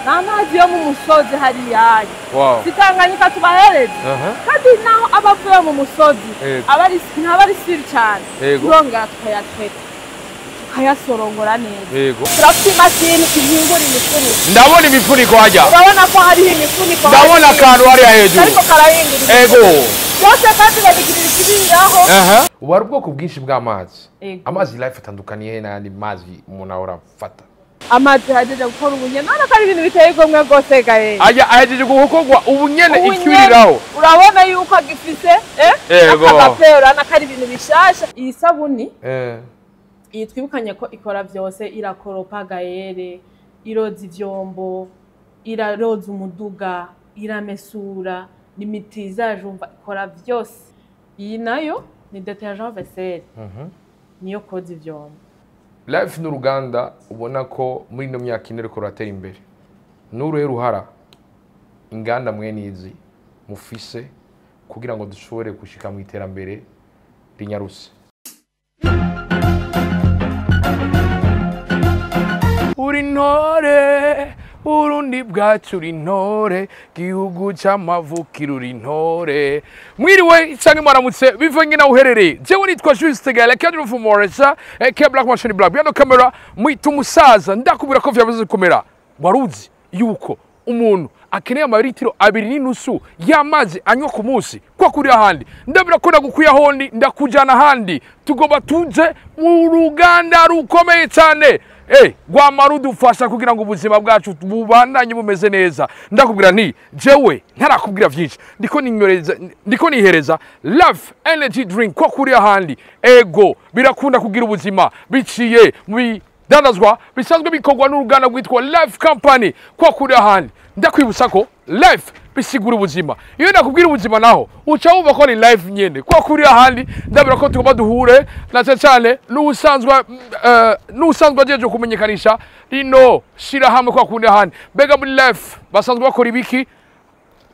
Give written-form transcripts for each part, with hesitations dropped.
n'amazi yo mu musozi hariya Wow. Tanganyika tubahereze kandi naho abavuye mu musozi abari siri cyane turongera tukayatweta tukayasorongora neza turafite imashini ihingura imifuniko ndabona imifuniko hajya urabona ko hariho imifuniko ndabona akantu hariya hejuru ariko karahingura byose kandi babigirira ikibiraho ubu hari ubwoko bwinshi bw'amazi amazi life atandukaniye n'ayandi mazi umuntu ahora afata amazi hajeje gukora ubunyene none kari ibintu biteye igomwe rwose gaye ahejeje gukorwa ubunyene icyuriraho urabona yuko agifise akapera nakari ibintu bishasha iyi sabuni iyi twibukanye ko ikora byose irakoropa gaere iroza ivyombo iraroza umuduga iramesura n'imiti izajumva ikora byose iyi nayo ni detergent vaisselle niyo koza ivyombo Life n'uruganda ubona ko muri no myaka ine riko ratera imbere n'uruhe ruhara inganda mwenizi mufise kugira ngo dushobore gushika mu iterambere rinyaruse uri ntore Burundi bwacu uri ntore gihugu cy'amavukiro uri ntore mwiriwe cyangwa mwaramutse bivanye nawe uherereye jewe nitwa Juste Gale Cadre for Moresa ke Black Machine Black bino kamera mwita umusaza ndakubwira ko vyabuze komera waruzi yuko umuntu akeneye amaritiro 2.5 y'amazi anywa ku munsi kwa kuri ahandi ndabira ko ndagukuya hondi ndakujana handi tugomba tuje mu ruganda rukomeye cyane gwamaru dufasha kugira ngo ubuzima bwacu bubandanye bumeze neza ndakubwira nti jewe ntarakubwira byinshi ndiko nihereza Love Energy Drink kwa kuri ahandi birakunda kugira ubuzima biciye mu dandazwa bisanzwe bikorwa n'uruganda rwitwa Life Company kwa kuri ahandi ndakwibutsa ko life bisigura ubuzima iyo nakubwira ubuzima naho uca wumva ko ni life nyene kwa kuri ahandi ndabira ko tugomba duhure na cyane n'usanzwe ajeje kumenyekanisha rino shira hamwe kwa kuri ahandi bega muri life basanzwe bakora ibiki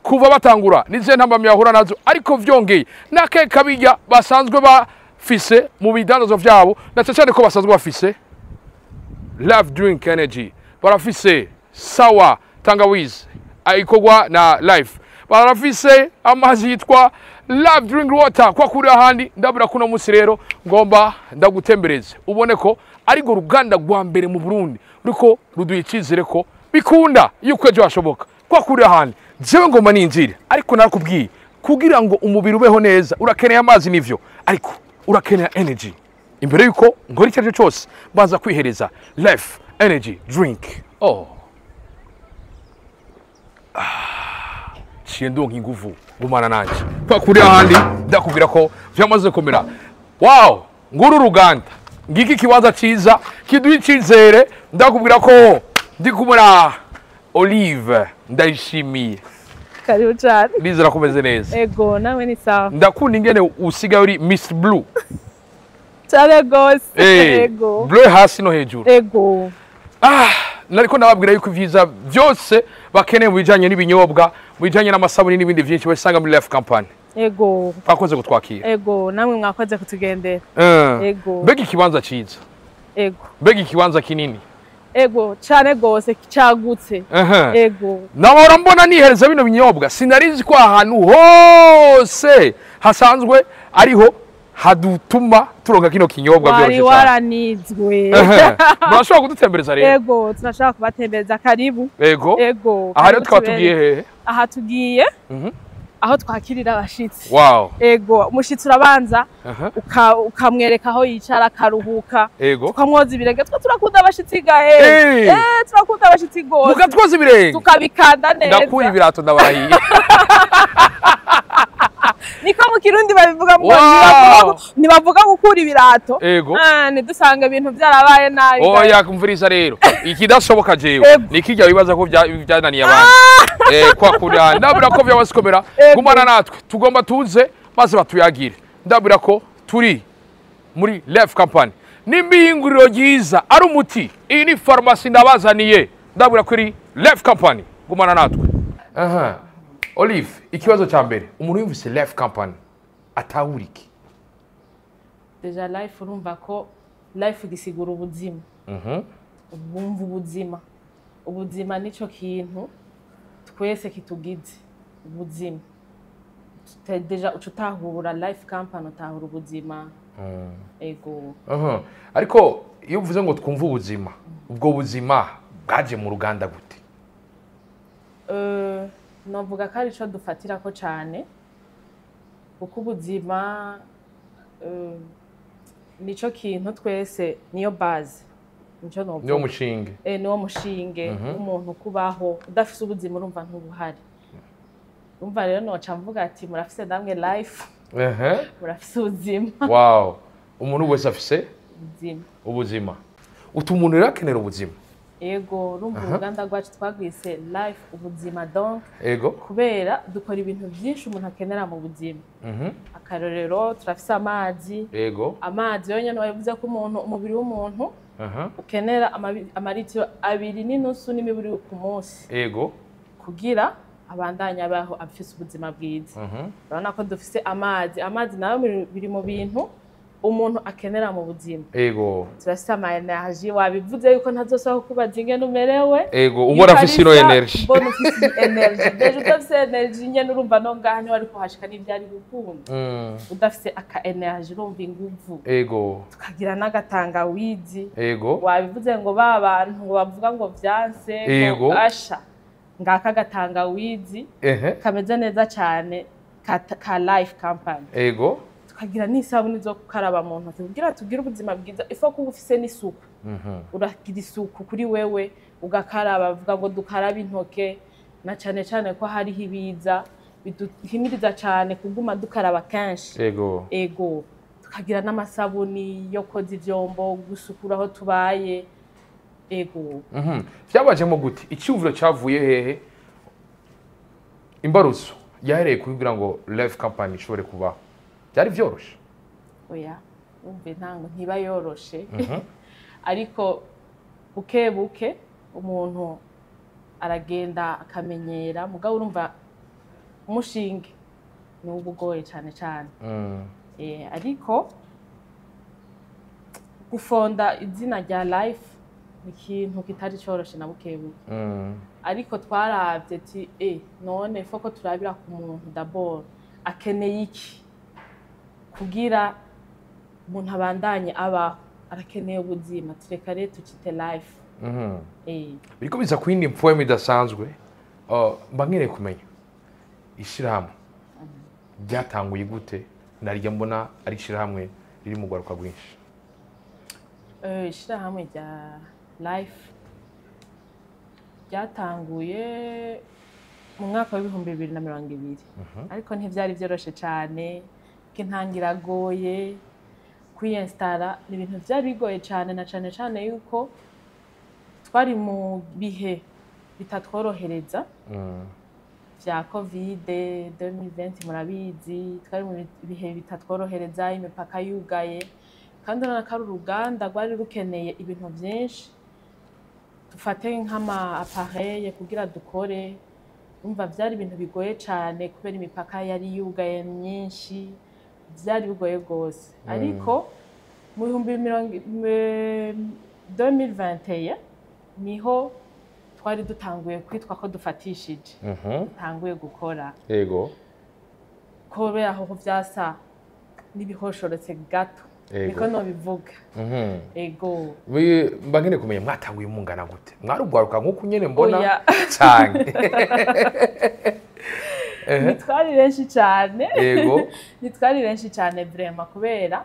kuva batangura nize ntambamye yahura nazo ariko vyongeye nake kabijya basanzwe bafise mu bidandazo vyabo na cyane ko basanzwe bafise Love Drink Energy barafise sawa tangawizi aikogwa na life barafise amazi yitwa Love Drink Water kwa kuri ahandi ndabura kuno munsi rero ngomba ndagutembereze ubone ko ari go ruganda rwa mbere mu Burundi riko ruduyicizire ko bikunda yuko ejo hashoboka kwa kuri ahandi jewe ngoma ninjire ariko narakubwiye kugira ngo umubiri ubeho neza urakeneye amazi nivyo ariko urakeneye energy imbere yuko ngora icyaje cyose baza kwihereza Life Energy Drink Chiendo nk'inguvu gumana nanje kwa kuri ahandi ndakubwira ko vyamaze komera wow nguru ruganda ngiki kibaza ciza kiduicizere ndakubwira ko ndikumura Olive ndayishimiye karibu cyane bizera kumeze neza nawe ni sawa ndakunda ingene usigaye uri Miss Blue cyane gose bleu hasi no hejuru nariko nababwira yuko ivyiza byose bakeneye mu bijanye n'ibinyobwa mu bijanye n'amasabuni n'ibindi byinshi basanga muri Life Company bakoze gutwakira namwe mwakoze kutugendera bega ikibanza ciza bega ikibanza kinini cyane gose cyagutse nabora mbona nihereza bino binyobwa sinarizi ko ahantu hose hasanzwe ariho hadutuma turonka kino kinyobwa byose wari waranizwe murashobora kudutembereza rero tunashaka kubatembereza karibu aha rero twatugiye hehe aha tugiye aho twakirira abashitsi umushitsi urabanza ukamwereka aho yicara akaruhuka tukamwoza ibirenge turakunda abashitsi gahe turakunda abashitsi gose mukatwoza ibirenge tukabikanda neza ndakuye ibirato ndabarahiye niko mu Kirundi babivuga ngo nibavuga gukura ibirato nidusanga ibintu byarabaye nabi yakumviriza rero ikidashoboka jewe nikijya bibaza ko byananiye abantu kwa kuri ndabura ko byabasikomera gumana natwe tugomba tuze maze batuyagire ndabura ko turi muri Life Company n'Ihinguriro ryiza ari umuti iyi ni pharmacy ndabazaniye ndabura kuri Life Company gumana natwe Olive ikibazo cya mbere umuntu yumvise Life Company atawuriki deja life urumva ko life gisigura ubuzima bumva ubuzima ubuzima nico kintu twese kitugize ubuzima deja ucutahura life company utahura ubuzima ego ariko iyo uvuze ngo twumva ubuzima ubwo buzima bwaje mu ruganda gute novuga ko arico dufatira ko cyane kuko ubuzima nico kintu twese niyo base nico novuga niyo mushinge niwo mushinge w'umuntu kubaho udafise ubuzima urumva ntubuhari umva rero noca mvuga ati murafise namwe life murafise ubuzima wow umuntu wese afise ubuzima umuntu rero akenera ubuzima ego urumva uruganda rwacu twagwise life ubuzima donc ego kubera dukora ibintu byinshi umuntu akenera mu buzima akarorero turafise amazi ego amazi yonyine wabivuze ko umuntu umubiri w'umuntu ukenera amaritiro 2.5 n'imibiri ku munsi ego kugira abandanya abaho afise ubuzima bwiza urabona ko dufise amazi nayo biri mu bintu umuntu akenera mu buzima ego turafise ama energy wabivuze yuko ntazosaba kubaza ingene umerewe ego ubona afise ino energy mbona ufise energy deje udafise energy nyene urumva no ngaha wari kuhashika n'ivyari gukunda udafise aka energy urumva inguvu ego tukagira n'agatangawizi ego wabivuze ngo ba bantu ngo bavuga ngo vyanse ngo asha ngaka gatangawizi kameze neza cyane ka life company ego tukagira n'isabuni zo gukaraba mu ntoki kugira tugire ubuzima bwiza ifo kuba ufise n'isuku uragira isuku kuri wewe ugakaraba bavuga ngo dukarabe intoke na cyane cyane ko hariho ibiza biduhimiriza cyane kuguma dukaraba kenshi ego tukagira n'amasabuni yo koza ivyombo gusukura aho tubaye ego byabajemo gute icyumviro cyavuye hehe imbaruzo yahereye kugira ngo life company ishobore kubaho byari byoroshe oya umve ntango ntiba yoroshe ariko buke buke umuntu aragenda akamenyera mugabo urumva umushinge ni ubugoye cyane cyane ariko gufonda izina rya life ikintu kitari coroshe na bukebuke ariko twaravye ati none foko turabira ku muntu d'abord akeneye iki kugira umuntu abandanye abaho arakeneye ubuzima tureka rero tukite life biriko biza kwindi mpfuwe midasanzwe mba nkeneye kumenya ishirahamwe ryatanguye gute naryo mbona ari ishirahamwe riri mu rwaruka rwinshi ishirahamwe rya life ryatanguye mu mwaka w'2020 ariko ntivyari byoroshe cyane kintangira goye kwiyinstara ni ibintu byari bigoye cyane na cyane cyane yuko twari mu bihe bitatworohereza vya covid 2020 murabizi twari mu bihe bitatworohereza imipaka yugaye kandi n'akari uruganda rwari rukeneye ibintu byinshi dufate nk'ama appareil kugira dukore umva byari ibintu bigoye cyane kubera imipaka yari yugaye myinshi byari bigoye gose ariko mu 2021 niho twari dutanguye kwitwa ko dufatishije tanguye gukora yego kubera aho vyasa nibihoshoretse gato niko no bivuga ego mba nkene kumenya mwatanguye mungana gute mwarugwaruka nkuko nyene mbona cyane nitwari benshi cyane yego nitwari benshi cyane vraiment kubera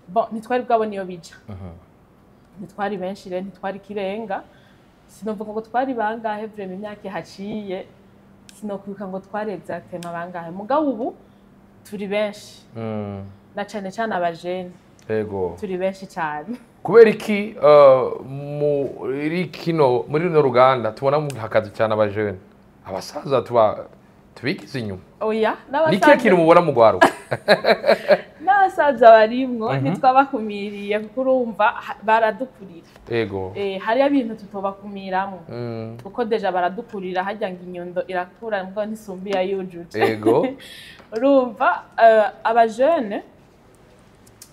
bon nitwari bwabona iyo bija nitwari benshi rero nitwari kirenga sinovuga ngo twari bangahe vraiment imyaka haciye sinokwibuka ngo twari exactement bangahe mugabo ubu turi benshi na cyane cyane abajene yego turi benshi cyane kubera iki muri no ruganda tubona mu akazi cyane abajene abasaza tubikize inyuma oya n'ikihe kintu mubona mu rwaruka n'abasaza barimwo ntitwabakumiriye kuko urumva baradukurira yego hariyo ibintu tutobakumiramo kuko deja baradukurira hajya ngo inyundo irakura ngo ntisumbi ya yujuje yego urumva abajene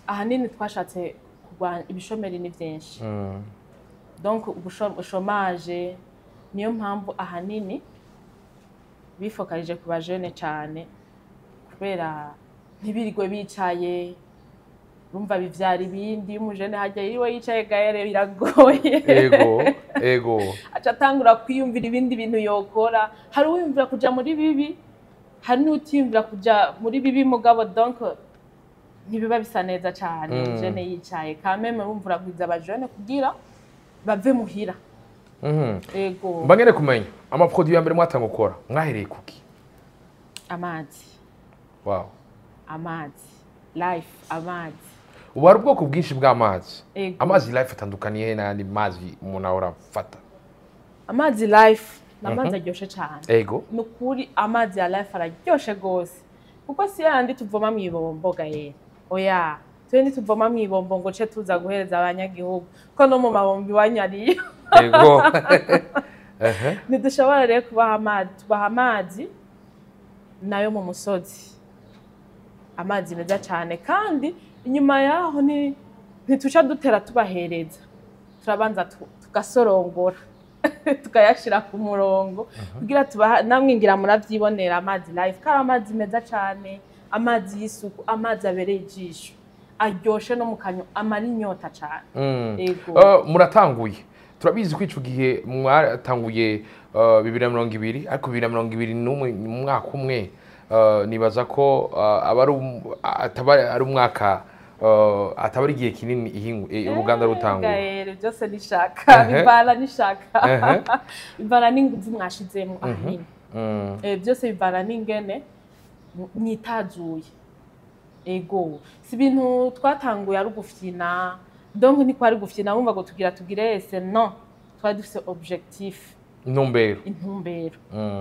ahanini twashatse kurwanya ibishomeri ni byinshi donc ubushomage niyo mpamvu ahanini bifokarije ku bajene cyane kubera ntibirirwe bicaye urumva bivyara ibindi umujene hajya yiwe yicaye gaere biragoye ego aca atangura kwiyumvira ibindi bintu yokora hari uwiyumvira kuja muri bibi hari n'utiyumvira kuja muri bibi mugabo donc ntibiba bisa neza cyane umujene yicaye kameme urumvura kwiza abajene kugira bave muhira ego mbangene kumenya ama produit ya mbere mwatanga gukora mwahereye kuki amazi wow amazi life amazi ubu hari ubwoko bwinshi bw'amazi amazi life atandukaniye n'andi mazi umuntu ahora afata amazi life n'amazi aryoshe cyane ego nukuri amazi ya life araryoshe gose kuko si yandi tuvoma mu ibombo gaye oya twendi tuvoma mu ibombo ngo ce tuza guhereza abanyagihugu ko no mu mabombi wanyariye ego ntidushobora rero tubaha amazi nayo mu musozi amazi meza cyane kandi inyuma yaho ntituca dutera tubahereza turabanza tugasorongora tukayashira ku murongo kugira namwingira muravyibonera amazi life kari amazi meza cyane amazi y'isuku amazi abereye ijisho aryoshe no mu kanyo amara inyota cyane muratanguye turabizi ko ico gihe mwatanguye 2020 ariko 2021 mu mwaka umwe nibaza ko ataba ari umwaka ataba ari igihe kinini uruganda rutanguye byose nishaka bivana nishaka bivana n'inguvu mwashizemo ahanini byose bivana n'ingene mwitazuye ego si ibintu twatanguye ari ugufyina donc ni kwari gufyina wumva ngo tugire ese no twari dufise objectif intumbero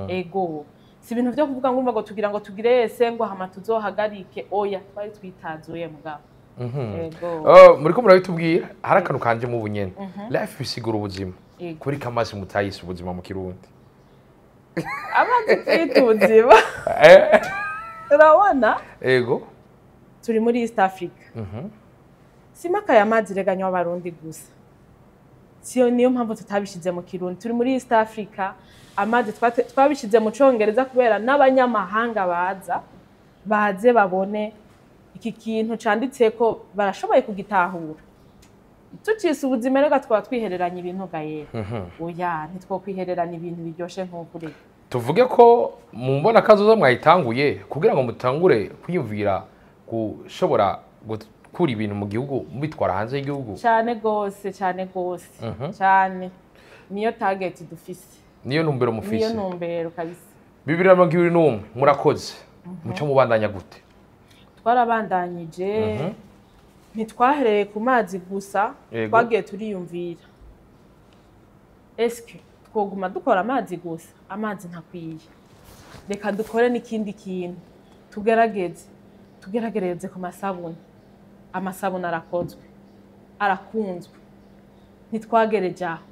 ego si ibintu byo kuvuga ngo tugira ngo tugire ese ngo hama tuzohagarike oya twari twitazuye mugabo muriko murabitubwira hari akantu kanje mu bunyene life bisigura ubuzima kuri kamazi mutayise ubuzima mu kirundi amazi twita ubuzima urabona ego turi muri East Africa simaka ya mazi reganywa abarundi gusa siyo niyo mpamvu tutabishize mu kirundi turi muri East Africa amazi twabishize mu Congereza kubera n'abanyamahanga baze babone iki kintu canditse ko barashoboye kugitahura tucise ubuzima rega twaba twihereranya ibintu gaye oya ntitwokwihererana ibintu biryoshe nk'ukuri tuvuge ko mu mbona kazoza mwayitanguye kugira ngo mutangure kwiyumvira gushobora gukura ibintu mu gihugu mubitwara hanze y'igihugu cyane gose cyane niyo target dufise niyo numbero mufise niyo numbero kabisa 2021 murakoze muco mubandanya gute twarabandanyije ntitwahereye ku mazi gusa twagiye turiyumvira eske twoguma dukora amazi gusa amazi ntakwiye reka dukore n'ikindi kintu tugeragereze ku masabuni amasabuni arakozwe arakunzwe ntitwagereje aho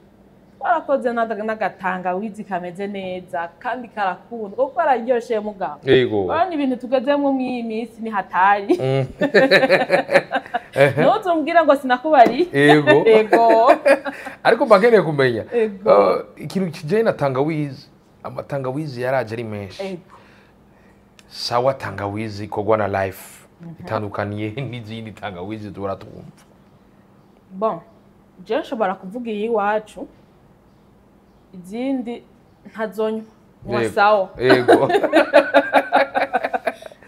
twarakoze n'agatangawizi kameze neza kandi karakundwa kuko araryoshe mugabo urabona ibintu tugezemwo mw'iyi minsi ni hatari ntuzumbwira ngo sinakubari ego ariko mbakeneye kumenya ikintu kijanye na tangawizi amatangawizi yaraje ari menshi sawa tangawizi kogwa na life itandukaniye n'izindi tangawizi duhora twumva bon je nshobora kuvuga iyi wacu izindi ntazonywa mwasawa ego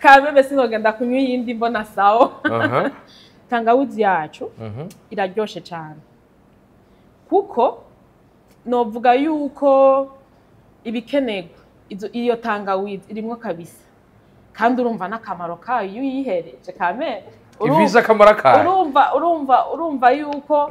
kabebe sinogenda kunywa iyindi mbona sawa tangawizi yacu iraryoshe cyane kuko novuga yuko ibikenerwa iyo tangawizi irimwo kabisa kandi urumva n'akamaro kayo iyo uyihereje kamere ibiza akamaro kayo urumva yuko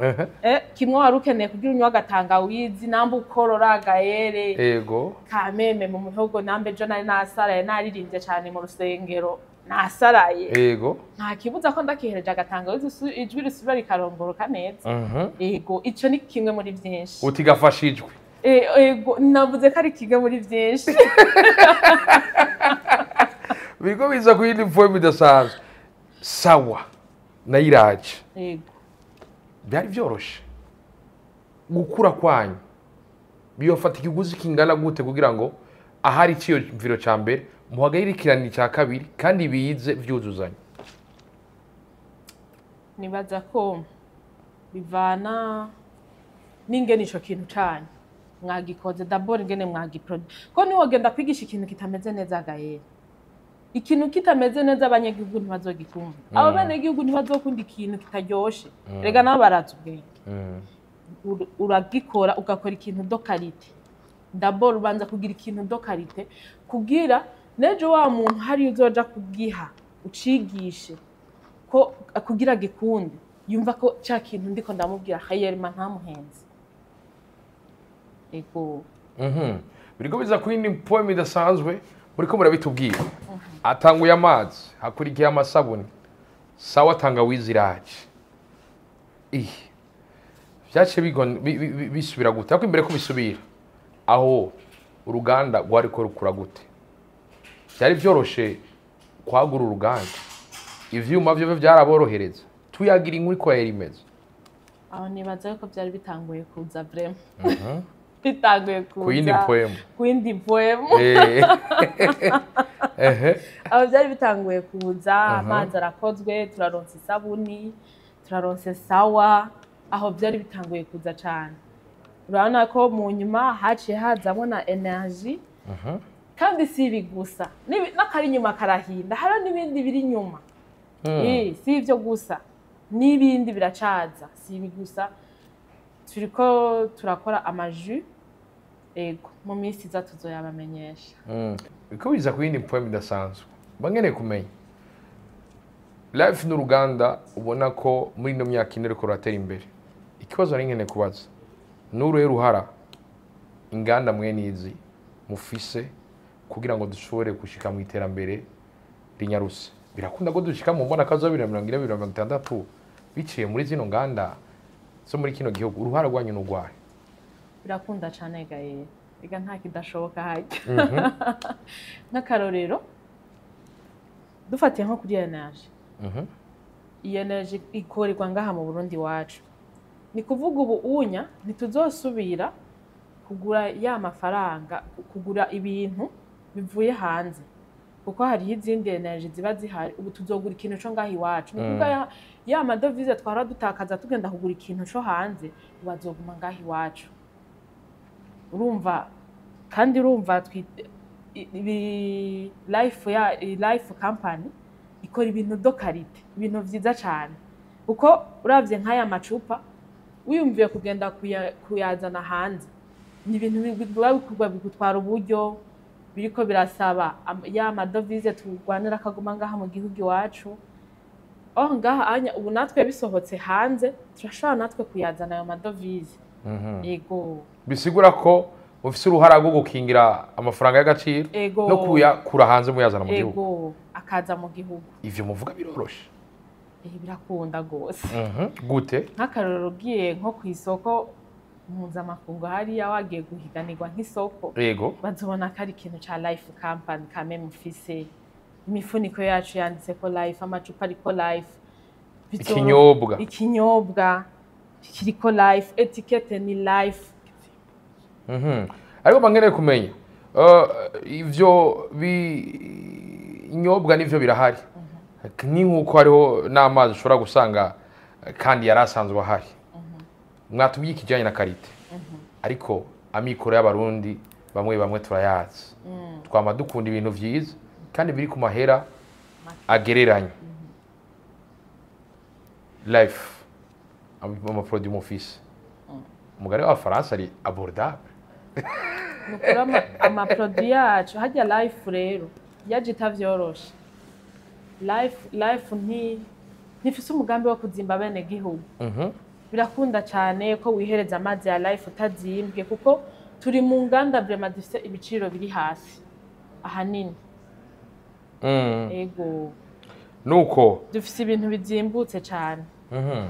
kimwe wari ukeneye kugira unywa agatangawizi namba ukorora agayere ego kameme mu muhogo nambe jo nari nasaraye naririmbye cyane mu rusengero nasaraye ego nta kibuza ko ndakihereje agatangawizi ijwi risubira rikarongoroka neza ego ico ni kimwe muri byinshi utigafashijwe ego navuze ko ari kimwe muri byinshi biriko biza ku yindi form idasanzwe sawa nayiraje ego byari byoroshe gukura kwanyu biyofata ikiguzi kingana gute kugira ngo ahari iciyumviro ca mbere muhagayirikirana icya kabiri kandi bize vyuzuzanya? Nibaza ko bivana n'ingene ico kintu canyu mwagikoze d'abord ingene mwagiproduit. Ko niwogenda kwigisha ikintu kitameze neza gaye, ikintu kitameze neza abanyagihugu ntibazogikunda. Abo banyagihugu ntibazokunda ikintu kitaryoshe. Rega nabo barazi ubwenge. Uragikora ugakora ikintu do qualité. D'abord ubanza kugira ikintu do qualité kugira nejo wa muntu hari uzoja kugiha ucigishe ko kugira gikunde yumva ko cya kintu ndiko ndamubwira hayerima ntamuhenze. Ego. Biriko biza kwindi poem idasanzwe muriko murabitubwira. Atanguye amazi hakurikiye amasabuni sawa tangawizi iraje. Vyace bisubira gute? Ariko imbere ko bisubira aho uruganda rwariko rukura gute? Byari byoroshe kwagura uruganda, ivyuma byo byaraborohereza, tuyagira inkuru ko yari imeze. Aho nibaza ko byari bitanguye kuza vraiment. Bitanguye kuza kwindi poem. Aho byari bitanguye kuza, amazi arakozwe, turaronse isabuni, turaronse sawa, aho byari bitanguye kuza cyane. Urabona ko mu nyuma haciye hazamo na energy. Kandi si ibi gusa, n'akari inyuma karahinda, hari n'ibindi biri inyuma. Si ibyo gusa, n'ibindi biracaza, si ibi gusa. Turiko turakora amaju, ego mu minsi iza tuzoyabamenyesha. Biko biza kwindi poem idasanzwe, bangene kumenya life n'uruganda ubona ko muri no myaka ine riko ratera imbere. Ikibazo ari nkene kubaza n'uruhe ruhara inganda mwenizi mufise kugira ngo dushobore gushika mu iterambere rinyaruse. Birakunda ko dushika mu mbona kazo 2026 biciye muri zino nganda zo muri kino gihugu. Uruhara rwanyu n'urwaye? Birakunda cyane gaye, biga nta kidashoboka hajya. Nk'akarorero dufatiye nko kuri energy. Iyi energy ikorerwa ngaha mu Burundi wacu. Ni kuvuga ubu unya ntituzosubira kugura ya mafaranga, kugura ibintu bivuye hanze, kuko hari izindi energy ziba zihari. Ubu tuzogura ikintu cyo ngahi wacu. Ni kuvuga ya madovize twara dutakaza tugenda kugura ikintu cyo hanze bazoguma ngahi wacu. Urumva kandi urumva life company ikora ibintu do qualité, ibintu vyiza cyane. Kuko uravye nk'aya macupa wiyumviye kugenda kuyazana hanze, ni ibintu bigutwara uburyo, biriko birasaba ya madovize tugwanira akaguma ngaha mu gihugu iwacu. Ngaha anya ubu natwe bisohotse hanze turashobora natwe kuyazana ayo madovize. Ego bisigura ko ufise uruhara rwo gukingira amafaranga y'agaciro no kuyakura hanze muyazana mu gihugu. Ego akaza mu gihugu. Ivyo muvuga biroroshe? Birakunda gose. Gute? Nk'akarorero ugiye nko ku isoko mpuzamakungu hariya wagiye guhiganirwa nk'isoko, bazobona ko ari ikintu ca life company kame mufise. Imifuniko yacu yanditse ko life, amacupa ariko life, ikinyobwa kiriko life, etikete ni life. Ariko bangene kumenya ivyo binyobwa nivyo birahari, ni nkuko hariho n'amazi ushobora gusanga kandi yarasanzwe ahari. Mwatubwiye ikijanye na karite, ariko amikoro y'abarundi bamwe turayazi. Twama dukunda ibintu vyiza kandi biri ku mahera agereranye. Life ama produit mufise umugari wa France ari abordable. Nukura ama produit yacu hajya life rero yaje itavyoroshe. Life ntifise umugambi wo kuzimba bene gihugu. Birakunda cyane ko wihereza amazi ya life utazimbwe, kuko turi mu nganda vraiment dufise ibiciro biri hasi ahanini. Ego nuko dufise ibintu bizimbutse cyane.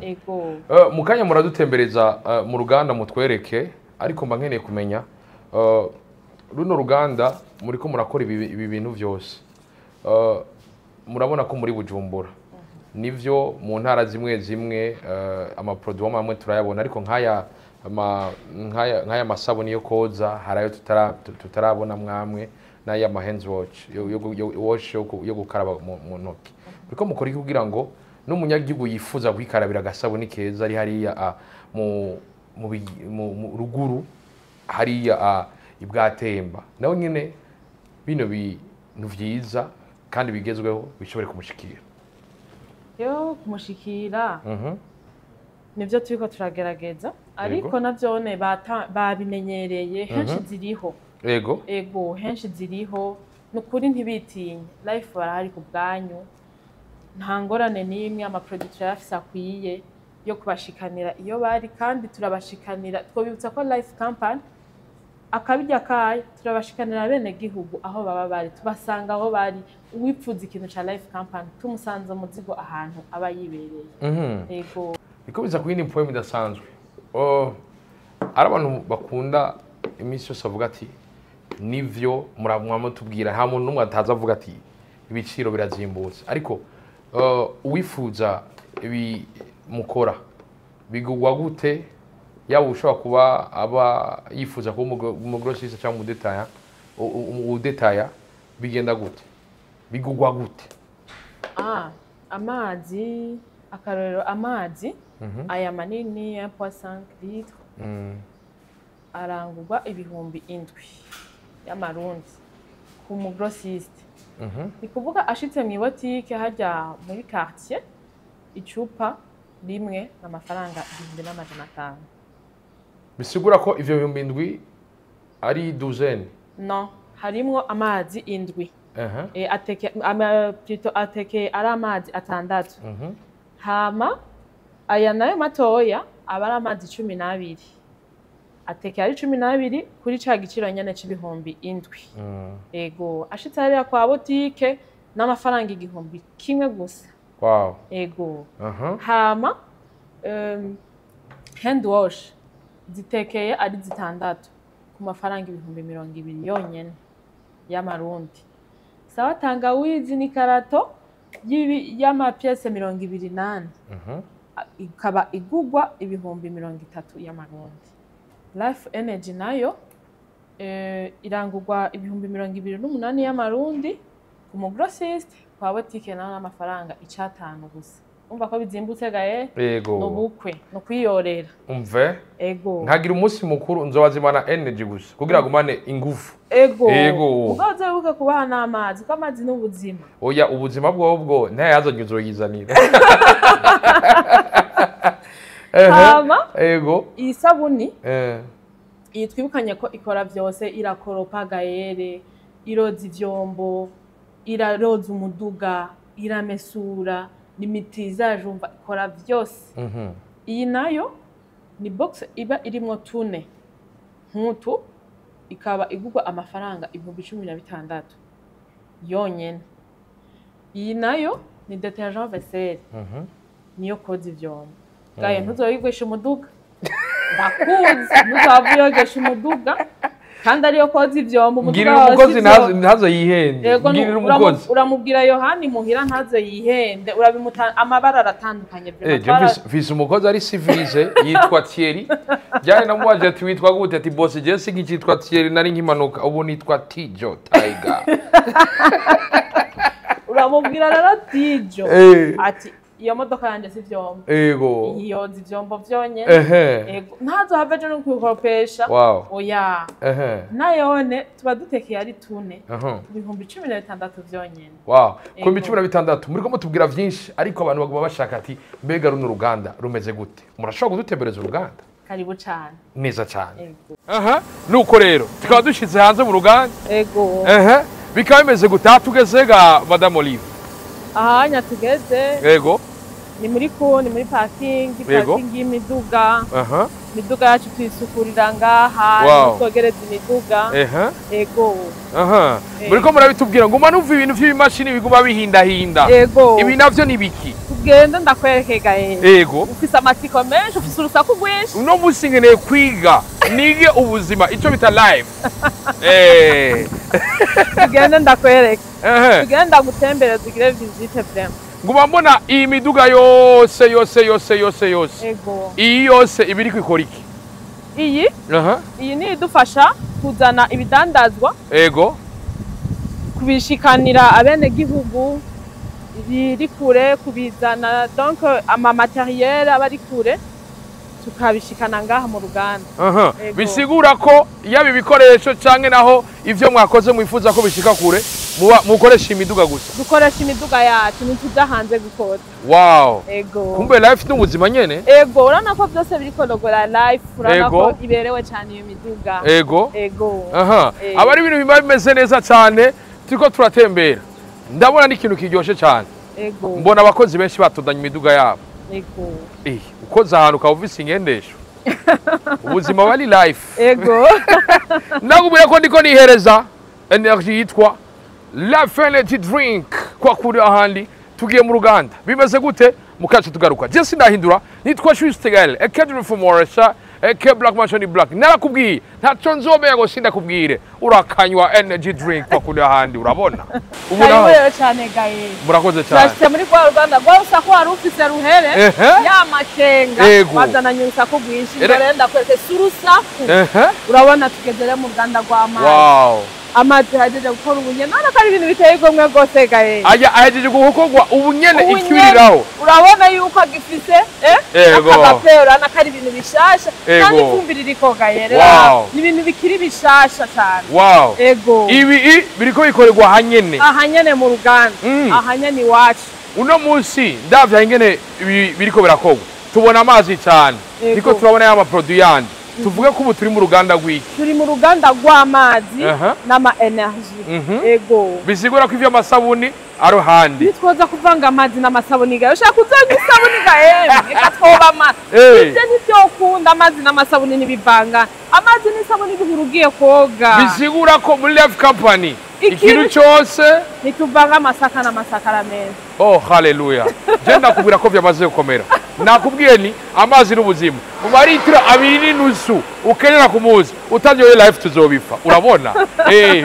Ego mukanya muradutembereza mu ruganda mutwereke, ariko mba nkeneye kumenya runo ruganda muriko murakora ibi bintu byose. Murabona ko muri Bujumbura nivyo mu ntara zimwe ama produit amwe turayabona, ariko nkaya nk'aya masabuni yo koza harayo tutarabona mwamwe n'aya ma hands wash yo gukaraba mu ntoki biriko mukora iki kugira ngo n'umunyagihugu yifuza kwikarabira agasabuni keza ari hariya mu ruguru hariya ibwatemba nawe nyene bino bintu vyiza kandi bigezweho bishobore kumushikira yo kumushikira nivyo turiko turagerageza ariko navyone babimenyereye henshi ziriho ego henshi ziriho nukuri ntibitinye life barahari ku bwanyu nta ngorane n'imwe amaproduit yafise akwiye yo kubashikanira iyo bari kandi turabashikanira twobibutsa ko life company akabirya kaye turabashikanira bene gihugu aho baba bari tubasanga aho bari uwipfuza ikintu ca life company tumusanze muzigo ahantu aba yibereye ego bikobiza ku yindi poem idasanzwe ari abantu bakunda iminsi yose avuga ati nivyo muramwamo tubwira nta muntu n'umwe ataza avuga ati ibiciro birazimbutse ariko uwifuza ibi mukora bigugwa gute yaba ushobora kuba aba yifuza kuba umugrossiste cyangwa udetaya bigenda gute bigugwa gute amazi akarorero amazi aya manini 1.5 litre arangurwa ibihumbi 7 y'amarundi ku mugrossiste ni kuvuga ashitse mu botike hajya muri quartier icupa rimwe n'amafaranga 1500 bisigura ko ivyo 7 ari douzaine no harimwo amazi 7 ateke ari amazi 6 hama aya nayo matoya aba ari amazi 12 ateke ari 12 kuri ca giciro nyene c'ibihumbi 7 ego ashitse hariya kwa botike n'amafaranga 1000 gusa wow ego hama hand wash zitekeye ari 6 ku mafaranga 200 yonyene y'amarundi sawa tangawizi ni karato y'ama pièce 28 ikaba igugwa 3000 y'amarundi life energy nayo irangurwa 28 y'amarundi ku mugrossiste kwa botike n'amafaranga 5 gusa umva ko bizimbutse gaye no bukwe no kwiyorera umve ego nkagira umunsi mukuru nzobazimana energy gusa kugira gumane ingufu ego ugaze buke kubaha n'amazi ko amazi n'ubuzima oya ubuzima bwo ntayazanye uzoyizanira hama ego isabuni iyi twibukanye ko ikora byose irakoropa gayere iroza ivyombo iraroza umuduga iramesura nimitiza jumva ikora byose iyi nayo ni box iba irimo tune nkutu ikaba igugwa amafaranga 1016 yonyene iyi nayo ni detergent vaisselle niyo koza ivyombo gaye ntuzoyigwesha umuduga ndakunze ntuzavuyogesha umuduga kandi ariyo koza ivyombo umuduga umukozi ntazo yihende ngirira umukozi uramubwira Yohani muhira ntazo yihende urabimuta amabara aratandukanye vise umukozi ari civilize yitwa Thierry byane namubaje ati witwa gute ati boss je sigitwa Thierry nari nkimanuka ubu nitwa Tijo Tiger uramubwira rero Tijo ati iyo modoka yanje si vyombo iyo zivyombo vyonyene ego ntazo haveje no kwikopesha oya nayone tuba dutekeye ari tune 1016 vyonyene ku 1016 muriko mutubwira vyinshi ariko abantu baguma bashaka ati mbega runo ruganda rumeze gute murashobora kudutembereza uruganda karibu cyane neza cyane nuko rero tukaba dushize hanze mu ruganda bikaba bimeze gute tugeze ga Madame Olive ahanya tugeze ni muri parking y'imiduga imiduga yacu tuyisukurira ngaha twogereza imiduga ego muriko murabitubwira ngo numva ibintu by'ibimashini biguma bihindahinda ibi navyo ni biki tugenda ndakwerekega ufise amatsiko menshi ufise urusaku rwinshi uno musi nkeneye kwiga nige ubuzima ico bita live tugenda ndakwereka tugenda gutembera tugire visite vraiment nguma mbona iyi miduga yose iyi yose ibiri kwikora iki iyi ni idufasha kuzana ibidandazwa ego kubishikanira abene gihugu biri kure kubizana donc ama matériel abari kure tukabishikana ngaha mu ruganda. Bisigura ko yabi bikoresho canke naho ivyo mwakoze mwifuza ko bishika kure mukoresha imiduga gusa. Dukoresha imiduga yacu nituja hanze gukora. Wow. Ego. Kumbe life n'ubuzima nyene? Ego, urana ko byose biriko logora life, urana ko iberewe cyane iyo miduga. Ego. Ego. Abari ibintu bimeze neza cyane turiko turatembera. Ndabona n'ikintu kiryoshe cyane. Ego. Mbona abakozi benshi batodanya imiduga yabo. Ego. Ukoza ahantu ukavufise ingendesho. Ubuzima bari life. Ego. Nakubwira ko ndiko nihereza energy yitwa L'Infinity Drink kwa kuri ahandi tugiye mu ruganda. Bimeze gute mukacu tugaruka. Je sindahindura nitwa Justegel, Academy for Moresha, Eke Black Machine Black. Narakubwiye ntaco nzobeye ngo sindakubwire. Urakanywa energy drink kwa kuri ahandi urabona. Ubona cyane gaye. Murakoze cyane. Cyane muri kwa ruganda gwa usako wari ufise ruhere ya makenga bazana nyusa ko gwishi ndorenda kwete surusaku. Urabona tugezere mu ruganda gwa mazi. Wow. Amazi hajeje gukora ubunyene nana kari ibintu biteye igomwe gose gaye. Aya ahejeje gukorwa ubunyene ikwiriraho. Urabona yuko agifise akapera na kari ibintu bishasha kandi ifumbire riko gaye rero ni ibintu bikiri bishasha cyane. Wow. Ego. Ibi biriko bikorerwa hanyene. Ahanyene mu ruganda. Ahanyene iwacu. Uno munsi ndavya ingene biriko birakorwa. Tubona amazi cyane. Niko turabona ya PRODUIT yandi. Tuvuge ko ubu turi mu ruganda rw'iki? Turi mu ruganda rw'amazi n'ama energy. Ego. Bisigura ko ivyo amasabuni aro handi. Bitwoza kuvanga amazi n'amasabuni gayo. Ushaka kuzanya isabuni gaye. Eka twoba amazi. Ivyo nivyo ukunda amazi n'amasabuni nibivanga. Amazi n'isabuni bihurugiye koga. Bisigura ko muri Life Company ikintu cyose nituvanga amasaka n'amasakara meza. Oh haleluya. Je ndakubwira ko byamaze gukomera. Nakubwiye ni amazi n'ubuzima. Mu maritiro 2.5 ukenera kumuzi utanyoye life tuzobifa. Urabona?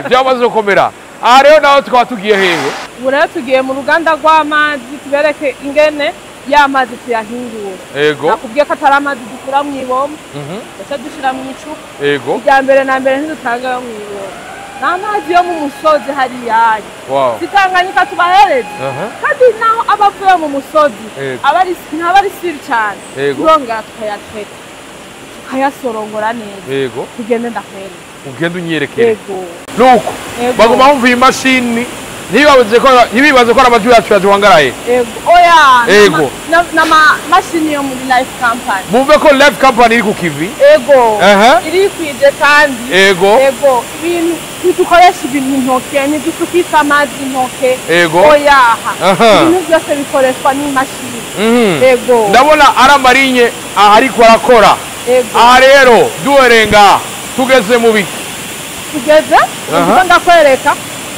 Byamaze gukomera. Aha rero naho tukaba tugiye hehe? Uraya tugiye mu ruganda rw'amazi tubereke ingene y'amazi tuyahingura. Ego. Nakubwiye ko atari amazi dukura mu ibomba. Gaca dushira mu icupa. Ego. Ijya mbere na mbere ntidutanga yo mu ibomba. N'amazi yo mu musozi hari yayi. Wow. Sitanganyika tubahereze. Kandi naho abavuye mu musozi abari siri cyane. Turongera tukayateka. Tukayasorongora neza. Ego. Tugende ndakwereka. Ugenda unyerekere. Ego. Nuko baguma bumva imashini ntibibaze ko amajwi yacu yajuhangaraye. Ego. Oya. Ego. Nama mashini yo muri Life Company. Bumve ko Life Company iri ku kivi. Ego. Iri kwije kandi. Ego. Ego. Ibintu dukoresha ibintu intoke ntidusukisha amazi intoke. Ego. Oya. Ibintu byose bikoreshwa n'imashini. Ego. Ndabona ari amarinye ariko arakora. Ego. Aha rero duherenga tugeze mu biki? Tugeze? Ndakwereka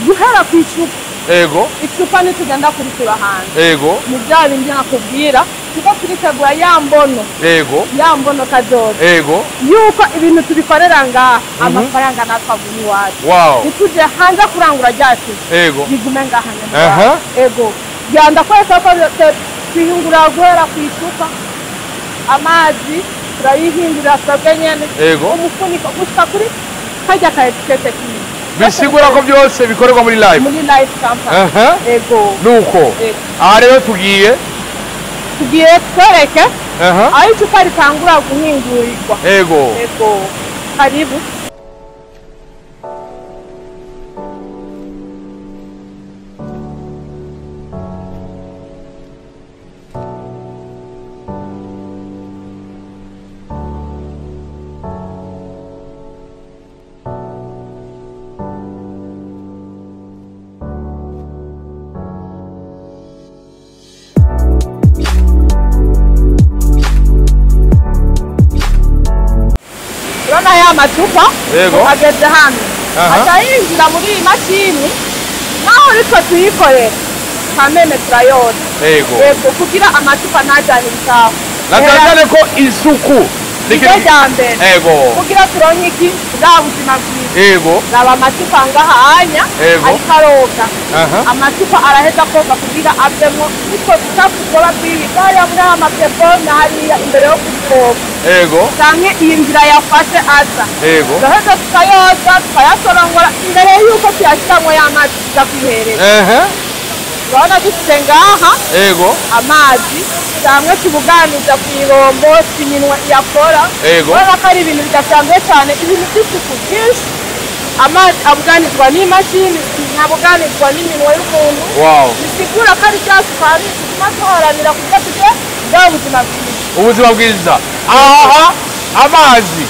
guhera ku icupa. Ego. Icupa nitugenda kurikura hanze. Ego. Mu bya bindi nakubwira tuko turitegura ya mbono. Ego. Ya mbono kadodo. Ego. Yuko ibintu tubikorera ngaha amafaranga natwabuni wacu. Wow. Nituje hanze kurangura ryacu. Ego. Bigume ngaha nyene. Ego. Byanda kwesa ko twihingura guhera ku icupa. Amazi turayihindura twebwe nyene. Ego. Umufuniko gushika kuri kajya ka etikete kini. Bisigura ko byose bikorerwa muri live. Muri Life Company. Ego. Nuko. Aha rero tugiye twereke aho icupa ritangura guhingurirwa. Ego. Ego. Karibu. Urabona ya macupa ageze hano atayinjira muri iyi mashini naho ariko tuyikorera kameme turayoza. Ego. Kugira amacupa ntajyane ibitaho. Natanzane ko isuku Niryo rya mbere. Ego. Kugira turonke iki bwa buzima bwiza. Ego. Raba amacupa ngahanya ariko aroga. Amacupa araheza koga kugira avemo utwo ducafu tuba twibikaya muri amapepone hariya imbere yo kuvoga. Ego. Canke iyi nzira yafashe aza. Ego. Turaheza tukayoza tukayasorongora imbere yuko tuyashiramwo y'amazi tuza kwihereza. Urabona dufite ngaha amazi cyangwa tubuganiza ku ibombo iminwa iyakora urabona ko ari ibintu bidasanzwe cyane ibintu by'isuku byinshi amazi abuganizwa n'imashini ntabuganizwa n'iminwa y'umuntu bisigura ko ari cya sukari bituma duharanira kugira tugire bwa buzima bwiza ubuzima bwiza aha amazi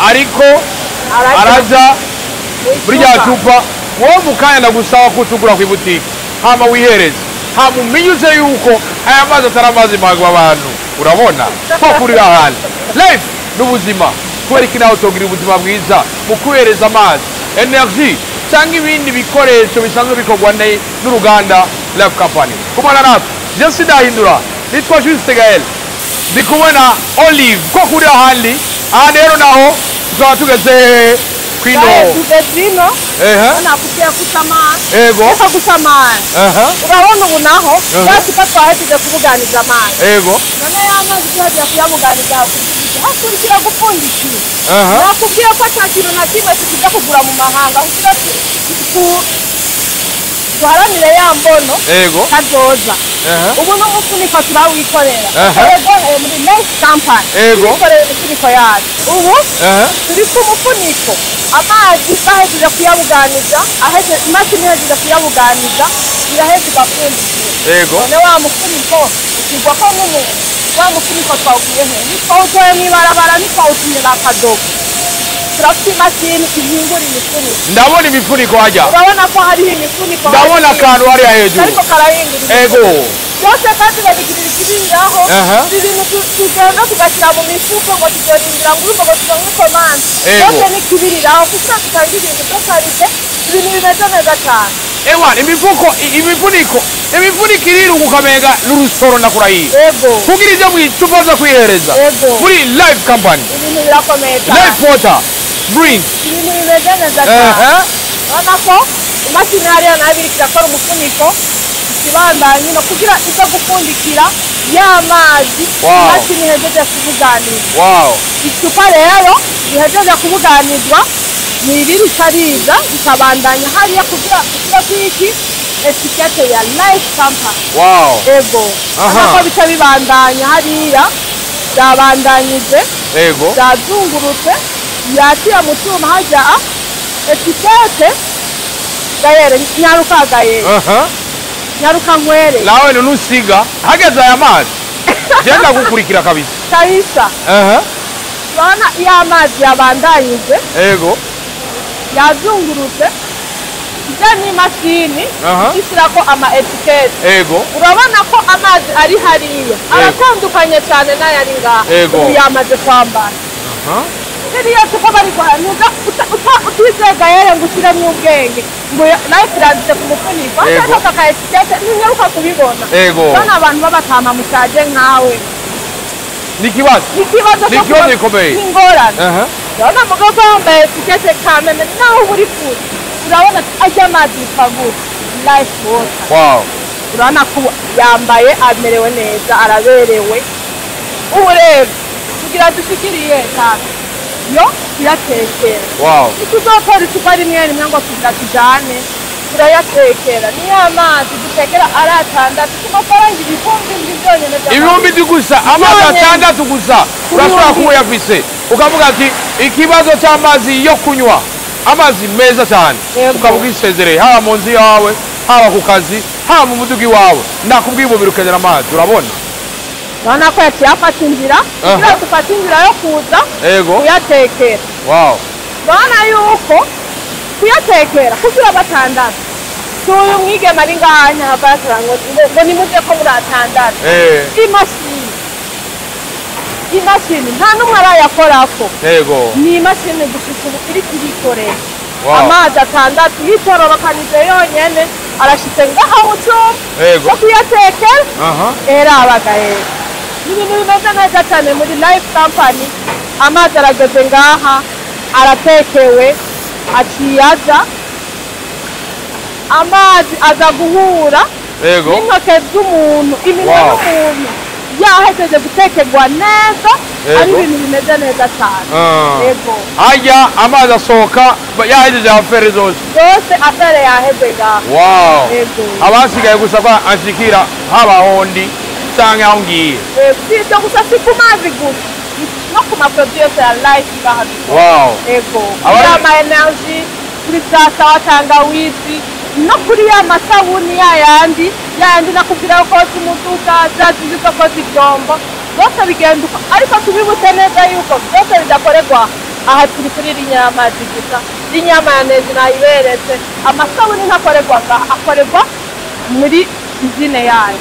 ariko araja muri rya cupa wowe mukanya ndagusaba ko utugura ku ibutike hama wihereze hama umenyuze yuko aya mazi atari amazi magwa abantu urabona ko kuri ahantu life n'ubuzima kubera iki nawe utogira ubuzima bwiza mu kwihereza amazi energy cyangwa ibindi bikoresho bisanzwe bikorwa n'uruganda Life Company kumana natwe je sidahindura nitwa Juste Gael ndi kubona Olive ko kuri ahandi aha rero naho tukaba tugeze kwino tugezino nakubwiye kusamana reka gusamana urabona ubu naho basipa twahejeje kubuganiza amazi none y'amazi tuhagiye kuyabuganiza hakurikira gupfundikira nakubwiye ko ata kintu na kimwe tukiza kugura mu mahanga kugira duharanire ya mbono kazoza ubu n'umufuniko turawikorera muri Life Company twikorera imifuniko yacu ubu turi ku mufuniko amazi bahejeje kuyabuganiza imashini ihejeje kuyabuganiza iraheza igapfundikira none wa mufuniko ukigwako n'umuntu wa mufuniko twawukuye he nitwawutoye mw'ibarabara nitwawutumira akadogo turafite imashini ihingura imifuniko ndabona imifuniko hajya urabona ko hariho imifuniko ndabona akantu hariya hejuru ariko karahingura byose kandi babigirira ikibiriraho ibintu tugenda tugashyira mu mifuko ngo tuzorindira ngo urumva ngo turonke komande byose n'ikibiriraho kugira tutange ibintu byose ibintu bimeze neza cyane imifuniko iriruka ukamenga n'urusoro nakurahiye kugira ibyo mwicupa zo kwihereza muri Life Company ibintu birakomeye cyane Life Water drink ibintu bimeze neza cyane urabona ko imashini hariya nayo biriko irakora umufuniko ikibandanye no kugira iza gupfundikira y'amazi imashini ihejeje kubuganizwa icupa rero rihejeje kubuganizwa niririca riza rikabandanya hariya kugira kwiki etikete ya Life Company ko bica bibandanya hariya byabandanyije byazungurutse yatiye mu cyuma hajya etikete Gael nyaruka Gael nyaruka nkwere nawe nusiga hageze aya mazi genda gukurikira kabisa bana ya mazi yabandanyije yazungurutse ni mashini ishyirako ama etikete urabona ko amazi ari hariya aratandukanye cyane n'ayari ngaha ubu yamaze kwambara iriya tuko bari guhanuza utizeye Gael ngo ushyiremo ubwenge ngo Life iranditse ku mufuniko ariko aka etikete ntinyaruka kubibona bana abantu babatama mushaje nkawe n'ikibazo gikomeye n'ingorane urabona mugabo wambaye etikete kamene naho uri kure urabona ajya amazi yitwa Life Water urabona ko yambaye amerewe neza araberewe ubu rero kugira dushikiriye cyane yo kuyatekera ntituzotora icupa rimwe ngo tugira tujane turayatekera niyo amazi dutekera ari atandatu ku mafaranga ibihumbi ndwi gusa amazi atandatu gusa urashobora kuba uyafise ukavuga ati ikibazo cy'amazi yo kunywa amazi meza cyane ukavuga isezereye haba mu nzu yawe haba ku kazi haba mu mudugi wawe ndakubwiye umubiri ukenera amazi urabona urabona ko yaciye afata inzira kugira dufate inzira yo kuza kuyatekera urabona yuko kuyatekera kugira batandatu si uyu mwigema ari ngahanya habasira ngo nimuze ko muri atandatu imashini nta n'umwe arayakorako ni imashini gushika ubu iriko irikorera amazi atandatu yitororokanije yonyene arashitse ngaha mu cyuma cyo kuyatekera era abagahera ibintu bimeze neza cyane muri Life Company amazi arageze ngaha aratekewe aciyaza amazi aza guhura n'intoke z'umuntu iminwa y'umuntu yahejeje gutekerwa neza ari ibintu bimeze neza cyane yego hajya amazi asohoka yahejeje afere zose afere yaheze ngaha yego abasigaye gusa ko ashikira haba hondi canke aho ngiye si ibyo gusa si ku mazi gusa no ku maproduit yose ya life ngaha yego kuri ama energy kuri za sawa tangawizi no kuri ya masabuni yayandi nakubwira ko umuduga zazizi ko ibyombo byose bigenda ariko tubibutse neza yuko byose bidakorerwa aha turi kuri ry'amazi gusa ry'inyama ya neza nayiberetse amasabuni ntakorerwa akorerwa muri izine yayo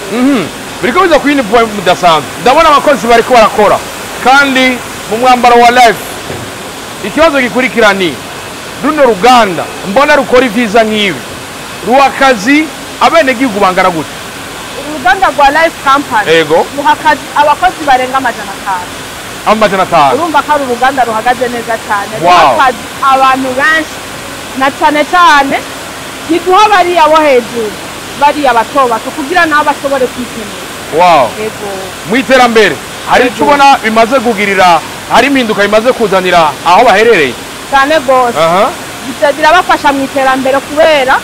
biriko biza ku yindi point mudasanzwe ndabona abakozi bariko barakora kandi mu mwambaro wa life ikibazo gikurikira ni runo ruganda mbona rukora ivyiza nk'ibi ry'akazi abenegihugu bangana gute uruganda rwa life company ruhakazi abakozi barenga 500 urumva ko ari uruganda ruhagaze neza cyane ruhakazi abantu benshi na cyane kiduha bariya bo hejuru bariya bato kugira nabo bashobore kwikenera mu iterambere hari icyo ubona bimaze kugirira hari impinduka bimaze kuzanira aho baherereye cyane gose birabafasha mu iterambere kubera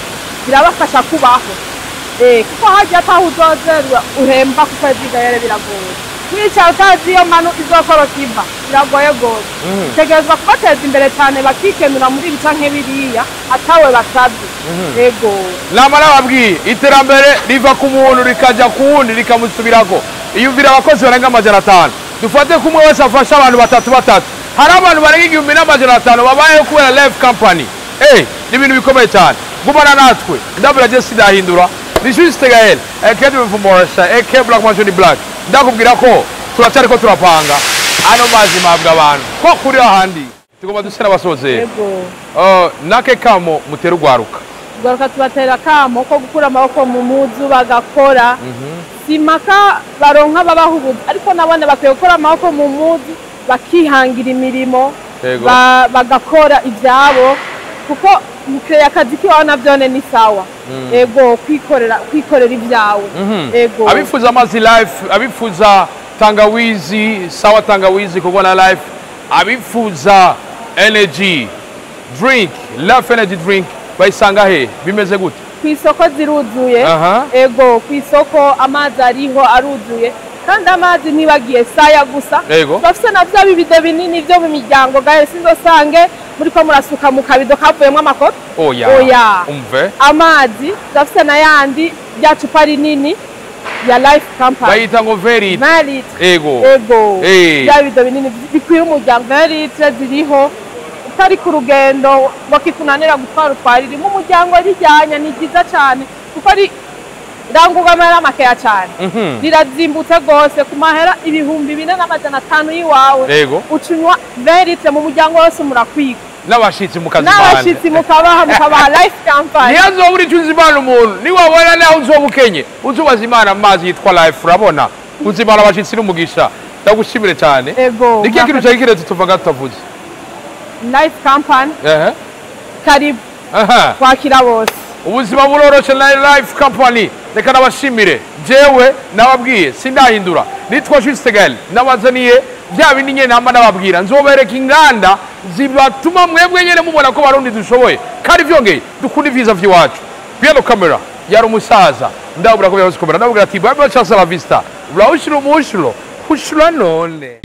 birabafasha kubaho kuko hajya ataho uzozerwa uhemba kuko ibyigayere biragoye kwicara utazi iyo manu izokorokiva biragoye gose utegerezwa kubateza imbere cyane bakikenura muri bica nk'ibiriya atawe basabye namara babwiye iterambere riva ku muntu rikajya ku wundi rikamusubirako iyumvira abakozi barenga 500 dufate kumwe wese afasha abantu batatu hari abantu barenga 1500 babayeho kubera life company ni ibintu bikomeye cyane gumana natwe ndabura je sidahindura ni juste Gaël ekedi mfumorasha Black Mansion Black ndakubwira ko turacyari ko turapanga ano mazi mabwa abantu ko kuri ahandi tugomba dusera basoze nake kamo mutera ugwaruka tubatera kamo ko gukura amaboko mu muzu bagakora simaka baronka babahubuza ariko nabone bakwiye gukora amaboko mu muzu bakihangira imirimo bagakora ibyabo kuko mukreya akazi kiwawe navyone ni sawa kwikorera ibyawe abifuza amazi life abifuza tangawizi sawa tangawizi kubona life abifuza energy drink life energy drink bayisanga he bimeze gute kwisoko ziruzuye kwisoko amazi ariho aruzuye kandi amazi nibagiye saya gusa bafite na bya bibido binini byo mu miryango gahe sindosange muri ko murasuka mu kabido kavuyemo amakoto umve amazi bafite na yandi bya cupa rinini ya life company bayita ngo very bya bibido binini bikwiye umuryango very ziriho utari ku rugendo bakikunanira gutwara utwarira mu muryango rijyanya ni byiza cyane kuko ari rangugamera makeya cyane rirazimbutse gose ku mahera 2450 yiwawe ucunywa veritre mu muryango wose murakwiga n'abashitsi mukazi n'abashitsi mukabaha life company niyazo buri tuzimana umuntu ni wabona naho uzobukenye uzubaza imana amazi yitwa life urabona uzimana abashitsi n'umugisha ndagushimire cyane nikiye kintu cyakire tutuvaga tutavuze life company karibu kwakira bose ubuzima buroroshe na life company reka nabashimire jewe nababwiye sindahindura nitwa Juste Gaël nabazaniye bya bindi nyene namba nababwira nzobereka inganda zibatuma mwebwe nyene mubona ko barundi dushoboye kandi vyongeye dukunda ivyiza vy'iwacu piano camera yari umusaza ndabura ko byose komera ndabura ati bye bye cha la vista urahushira umushuro hushura none